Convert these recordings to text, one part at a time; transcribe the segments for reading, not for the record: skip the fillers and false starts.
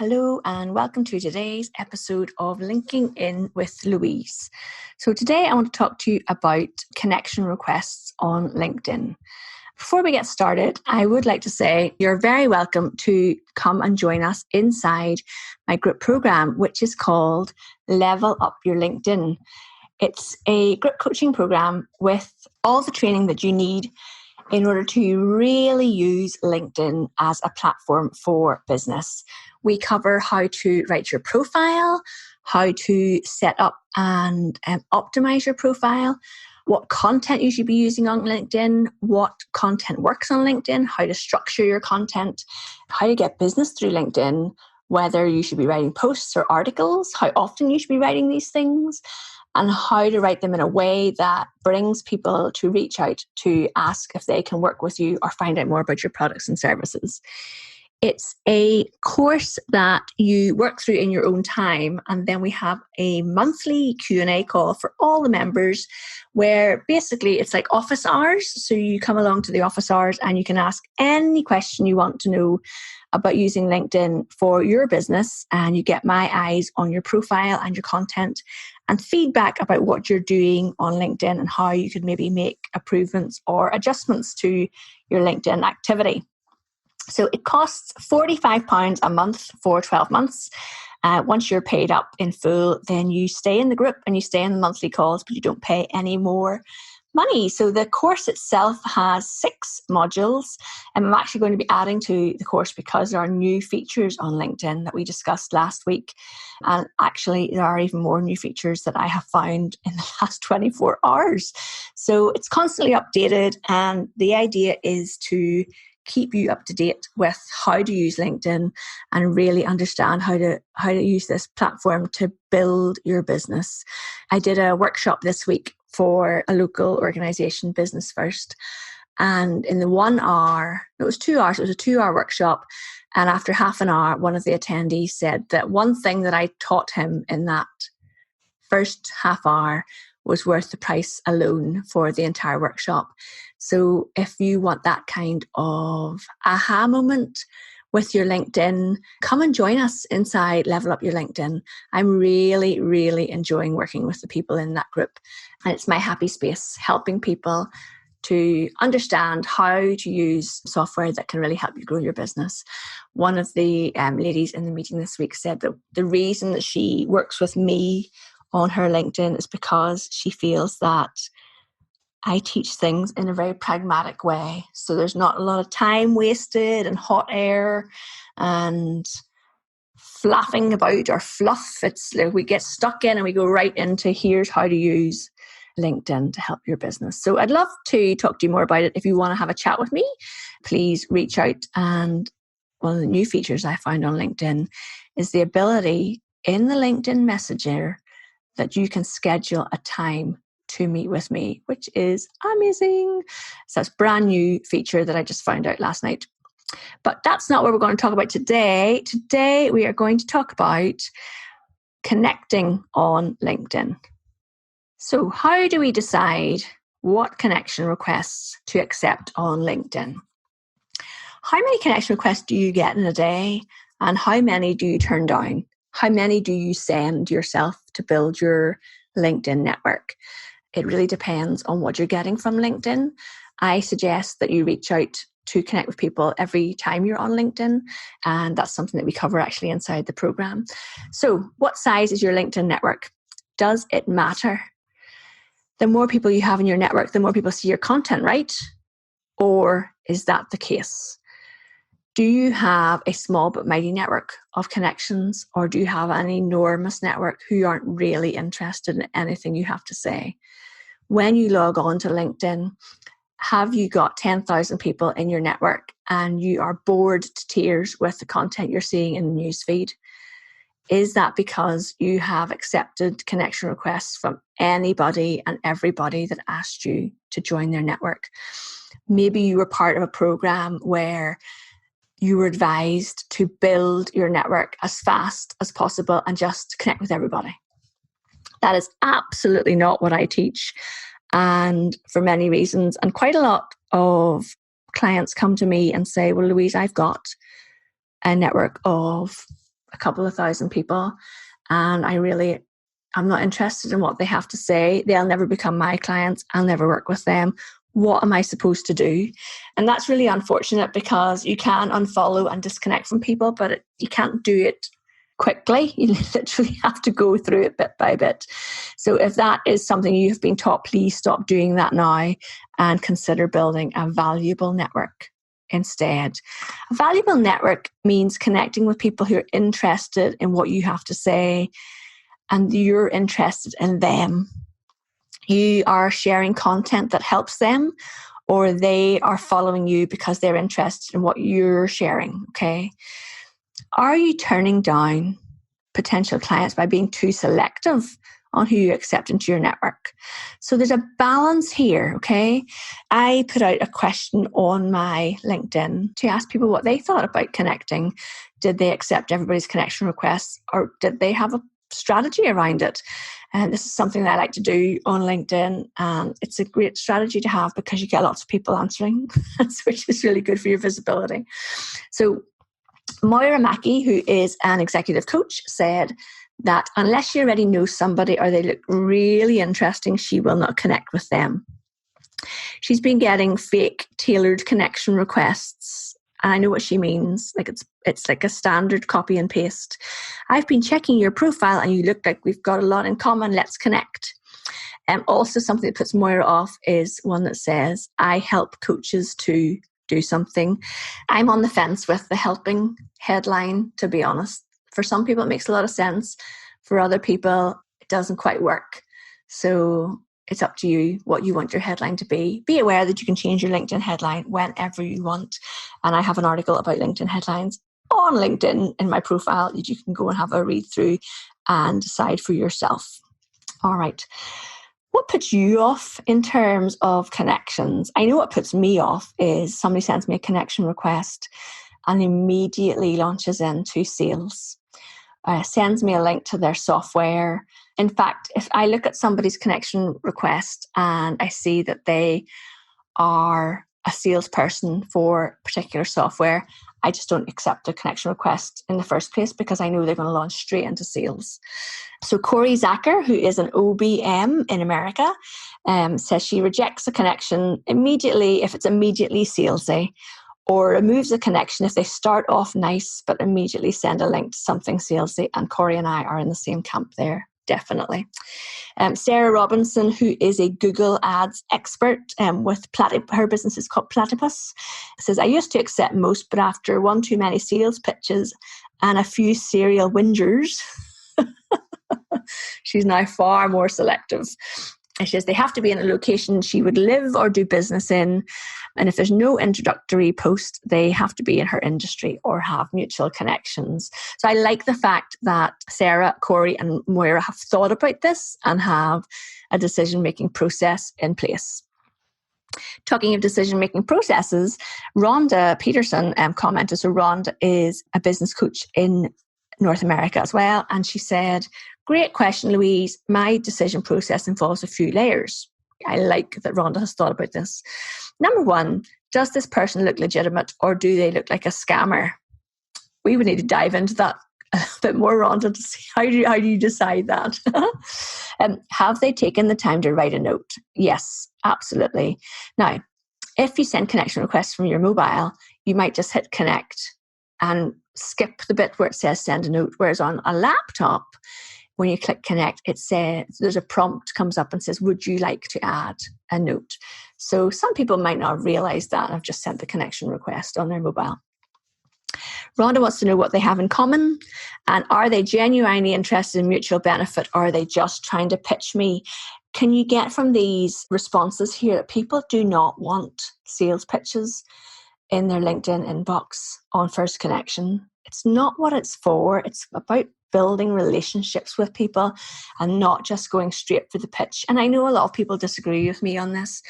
Hello and welcome to today's episode of Linking In with Louise. So today I want to talk to you about connection requests on LinkedIn. Before we get started, I would like to say you're very welcome to come and join us inside my group program, which is called Level Up Your LinkedIn. It's a group coaching program with all the training that you need in order to really use LinkedIn as a platform for business. We cover how to write your profile, how to set up and optimize your profile, what content you should be using on LinkedIn, what content works on LinkedIn, how to structure your content, how to get business through LinkedIn, whether you should be writing posts or articles, how often you should be writing these things, and how to write them in a way that brings people to reach out to ask if they can work with you or find out more about your products and services. It's a course that you work through in your own time, and then we have a monthly Q&A call for all the members where basically it's like office hours. So you come along to the office hours and you can ask any question you want to know about using LinkedIn for your business, and you get my eyes on your profile and your content and feedback about what you're doing on LinkedIn and how you could maybe make improvements or adjustments to your LinkedIn activity. So it costs £45 a month for 12 months. Once you're paid up in full, then you stay in the group and you stay in the monthly calls, but you don't pay any more money. So the course itself has 6 modules, and I'm actually going to be adding to the course because there are new features on LinkedIn that we discussed last week. And actually, there are even more new features that I have found in the last 24 hours. So it's constantly updated, and the idea is to keep you up to date with how to use LinkedIn and really understand how to use this platform to build your business. I did a workshop this week for a local organization, Business First. And in the 1 hour, it was 2 hours, it was a 2-hour workshop. And after half an hour, one of the attendees said that one thing that I taught him in that first half hour was worth the price alone for the entire workshop. So if you want that kind of aha moment with your LinkedIn, come and join us inside Level Up Your LinkedIn. I'm really, really enjoying working with the people in that group. And it's my happy space, helping people to understand how to use software that can really help you grow your business. One of the ladies in the meeting this week said that the reason that she works with me on her LinkedIn is because she feels that I teach things in a very pragmatic way. So there's not a lot of time wasted and hot air and fluffing about or fluff. It's like we get stuck in and we go right into here's how to use LinkedIn to help your business. So I'd love to talk to you more about it. If you want to have a chat with me, please reach out. And one of the new features I found on LinkedIn is the ability in the LinkedIn Messenger that you can schedule a time to meet with me, which is amazing. So that's a brand new feature that I just found out last night. But that's not what we're going to talk about today. Today, we are going to talk about connecting on LinkedIn. So how do we decide what connection requests to accept on LinkedIn? How many connection requests do you get in a day? And how many do you turn down? How many do you send yourself to build your LinkedIn network? It really depends on what you're getting from LinkedIn. I suggest that you reach out to connect with people every time you're on LinkedIn. And that's something that we cover actually inside the program. So what size is your LinkedIn network? Does it matter? The more people you have in your network, the more people see your content, right? Or is that the case? Do you have a small but mighty network of connections, or do you have an enormous network who aren't really interested in anything you have to say? When you log on to LinkedIn, have you got 10,000 people in your network and you are bored to tears with the content you're seeing in the newsfeed? Is that because you have accepted connection requests from anybody and everybody that asked you to join their network? Maybe you were part of a program where you were advised to build your network as fast as possible and just connect with everybody. That is absolutely not what I teach. And for many reasons, and quite a lot of clients come to me and say, well, Louise, I've got a network of a couple of thousand people and I'm not interested in what they have to say. They'll never become my clients. I'll never work with them. What am I supposed to do? And that's really unfortunate because you can unfollow and disconnect from people, but you can't do it quickly. You literally have to go through it bit by bit. So if that is something you've been taught, please stop doing that now and consider building a valuable network instead. A valuable network means connecting with people who are interested in what you have to say and you're interested in them. You are sharing content that helps them, or they are following you because they're interested in what you're sharing, okay? Are you turning down potential clients by being too selective on who you accept into your network? So there's a balance here, okay? I put out a question on my LinkedIn to ask people what they thought about connecting. Did they accept everybody's connection requests, or did they have a strategy around it? And this is something that I like to do on LinkedIn. And it's a great strategy to have because you get lots of people answering, which is really good for your visibility. So Moira Mackey, who is an executive coach, said that unless you already know somebody or they look really interesting, she will not connect with them. She's been getting fake tailored connection requests. And I know what she means. Like it's like a standard copy and paste. I've been checking your profile and you look like we've got a lot in common. Let's connect. Also, something that puts Moira off is one that says, I help coaches to do something. I'm on the fence with the helping headline, to be honest. For some people, it makes a lot of sense. For other people, it doesn't quite work. So it's up to you what you want your headline to be. Be aware that you can change your LinkedIn headline whenever you want. And I have an article about LinkedIn headlines on LinkedIn in my profile that you can go and have a read through and decide for yourself. All right. What puts you off in terms of connections? I know what puts me off is somebody sends me a connection request and immediately launches into sales. Sends me a link to their software. In fact, if I look at somebody's connection request and I see that they are a salesperson for particular software, I just don't accept a connection request in the first place because I know they're going to launch straight into sales. So Corey Zacher, who is an OBM in America, says she rejects a connection immediately if it's immediately salesy, or removes a connection if they start off nice but immediately send a link to something salesy. And Corey and I are in the same camp there, definitely. Sarah Robinson, who is a Google Ads expert with her business is called Platypus, says, I used to accept most, but after one too many sales pitches and a few serial whingers, she's now far more selective. And she says they have to be in a location she would live or do business in. And if there's no introductory post, they have to be in her industry or have mutual connections. So I like the fact that Sarah, Corey, and Moira have thought about this and have a decision-making process in place. Talking of decision-making processes, Rhonda Peterson commented. So Rhonda is a business coach in North America as well. And she said, great question, Louise. My decision process involves a few layers. I like that Rhonda has thought about this. Number one, does this person look legitimate or do they look like a scammer? We would need to dive into that a bit more, Rhonda, to see how do you decide that? Have they taken the time to write a note? Yes, absolutely. Now, if you send connection requests from your mobile, you might just hit connect and skip the bit where it says send a note. Whereas on a laptop, when you click connect, it says there's a prompt comes up and says, would you like to add a note? So some people might not realize that and have just sent the connection request on their mobile. Rhonda wants to know what they have in common and are they genuinely interested in mutual benefit or are they just trying to pitch me? Can you get from these responses here that people do not want sales pitches in their LinkedIn inbox on first connection? It's not what it's for. It's about building relationships with people and not just going straight for the pitch. And I know a lot of people disagree with me on this.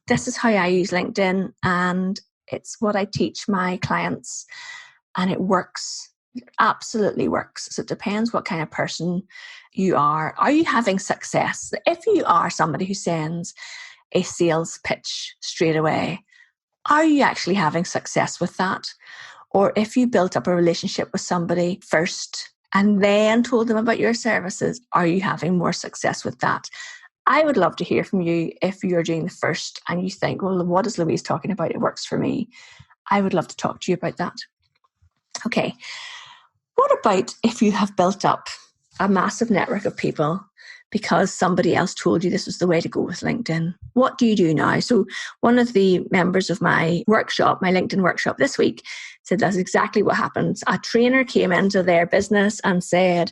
This is how I use LinkedIn and it's what I teach my clients and it works. It absolutely works. So it depends what kind of person you are. Are you having success? If you are somebody who sends a sales pitch straight away, are you actually having success with that? or if you built up a relationship with somebody first and then told them about your services, are you having more success with that? I would love to hear from you if you're doing the first and you think, well, what is Louise talking about? It works for me. I would love to talk to you about that. Okay. What about if you have built up a massive network of people because somebody else told you this was the way to go with LinkedIn? What do you do now? So one of the members of my workshop, my LinkedIn workshop this week, said that's exactly what happens. A trainer came into their business and said,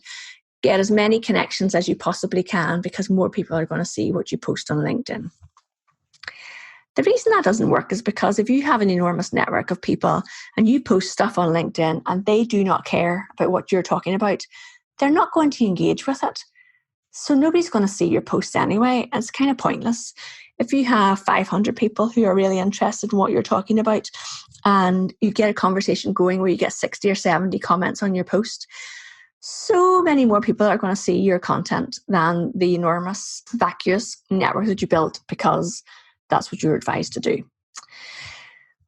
get as many connections as you possibly can because more people are going to see what you post on LinkedIn. The reason that doesn't work is because if you have an enormous network of people and you post stuff on LinkedIn and they do not care about what you're talking about, they're not going to engage with it. So nobody's going to see your post anyway. It's kind of pointless. If you have 500 people who are really interested in what you're talking about and you get a conversation going where you get 60 or 70 comments on your post, so many more people are going to see your content than the enormous vacuous network that you built because that's what you're advised to do.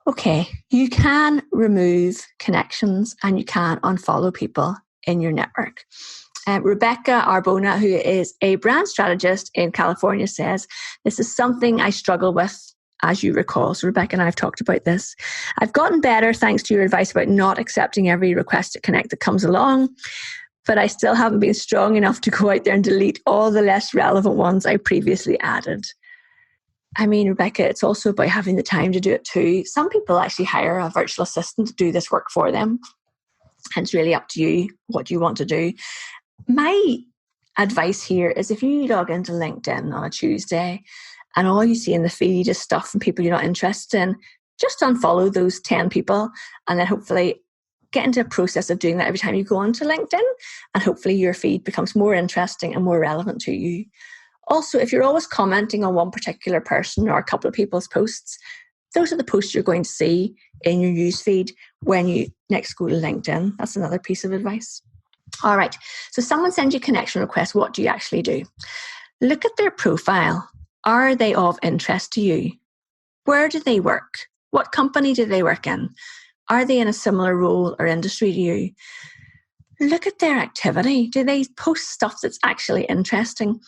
Okay, you can remove connections and you can unfollow people in your network. Rebecca Arbona, who is a brand strategist in California, says, this is something I struggle with, as you recall. So Rebecca and I have talked about this. I've gotten better thanks to your advice about not accepting every request to connect that comes along, but I still haven't been strong enough to go out there and delete all the less relevant ones I previously added. I mean, Rebecca, it's also about having the time to do it too. Some people actually hire a virtual assistant to do this work for them. And it's really up to you what you want to do. My advice here is if you log into LinkedIn on a Tuesday and all you see in the feed is stuff from people you're not interested in, just unfollow those 10 people and then hopefully get into a process of doing that every time you go onto LinkedIn, and hopefully your feed becomes more interesting and more relevant to you. Also, if you're always commenting on one particular person or a couple of people's posts, those are the posts you're going to see in your newsfeed when you next go to LinkedIn. That's another piece of advice. All right. So someone sends you a connection request. What do you actually do? Look at their profile. Are they of interest to you? Where do they work? What company do they work in? Are they in a similar role or industry to you? Look at their activity. Do they post stuff that's actually interesting?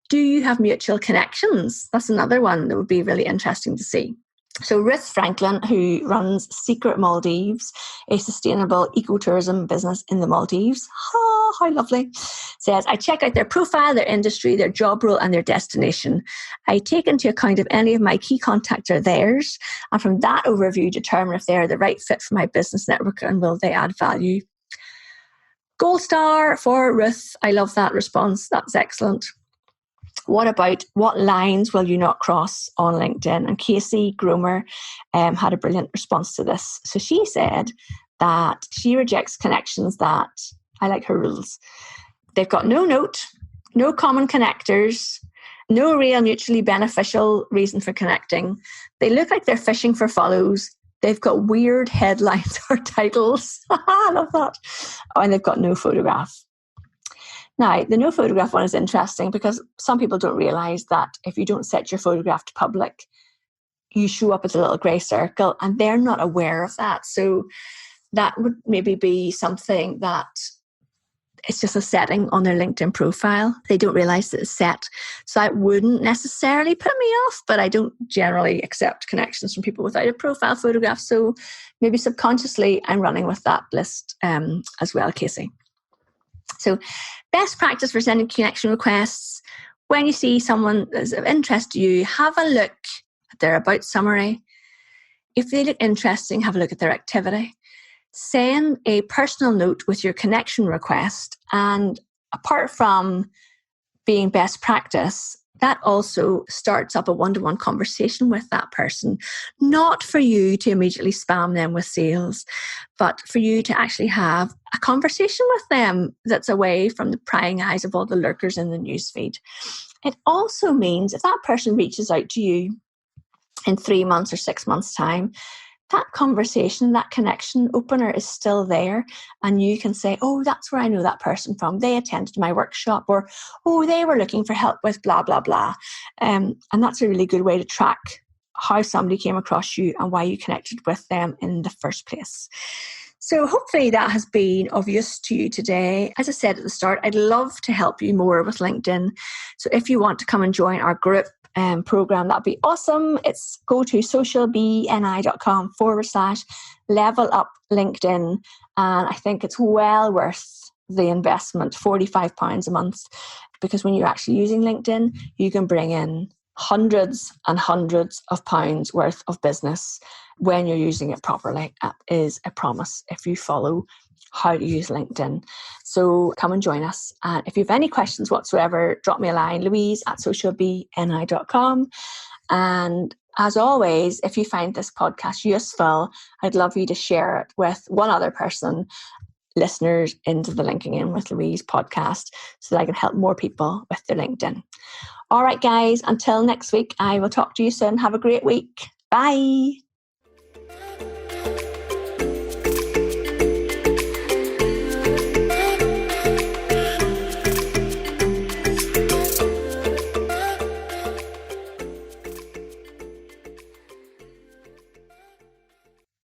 Do you have mutual connections? That's another one that would be really interesting to see. So Ruth Franklin, who runs Secret Maldives, a sustainable ecotourism business in the Maldives, how lovely, says, I check out their profile, their industry, their job role and their destination. I take into account if any of my key contacts are theirs, and from that overview determine if they're the right fit for my business network and will they add value. Gold star for Ruth. I love that response. That's excellent. What about what lines will you not cross on LinkedIn? And Casey Gromer had a brilliant response to this. So she said that she rejects connections that, I like her rules, they've got no note, no common connectors, no real mutually beneficial reason for connecting. They look like they're fishing for follows. They've got weird headlines or titles. I love that. Oh, and they've got no photograph. Now, the no photograph one is interesting because some people don't realize that if you don't set your photograph to public, you show up as a little grey circle and they're not aware of that. So that would maybe be something that it's just a setting on their LinkedIn profile. They don't realize that it's set. So that wouldn't necessarily put me off, but I don't generally accept connections from people without a profile photograph. So maybe subconsciously I'm running with that list as well, Casey. So best practice for sending connection requests. When you see someone that's of interest to you, have a look at their about summary. If they look interesting, have a look at their activity. Send a personal note with your connection request. And apart from being best practice, that also starts up a one-to-one conversation with that person. Not for you to immediately spam them with sales, but for you to actually have a conversation with them that's away from the prying eyes of all the lurkers in the newsfeed. It also means if that person reaches out to you in 3 months or 6 months' time, that conversation, that connection opener is still there. And you can say, oh, that's where I know that person from. They attended my workshop, or, oh, they were looking for help with blah, blah, blah. And that's a really good way to track how somebody came across you and why you connected with them in the first place. So hopefully that has been of use to you today. As I said at the start, I'd love to help you more with LinkedIn. So if you want to come and join our group program, that'd be awesome. It's go to socialbni.com/level up LinkedIn. And I think it's well worth the investment, £45 a month, because when you're actually using LinkedIn, you can bring in hundreds and hundreds of pounds worth of business when you're using it properly. That is a promise if you follow how to use LinkedIn. So come and join us. And if you have any questions whatsoever, drop me a line, louise@socialbni.com. And as always, if you find this podcast useful, I'd love you to share it with one other person, listeners into the Linking In with Louise podcast, so that I can help more people with their LinkedIn. All right, guys, until next week, I will talk to you soon. Have a great week. Bye.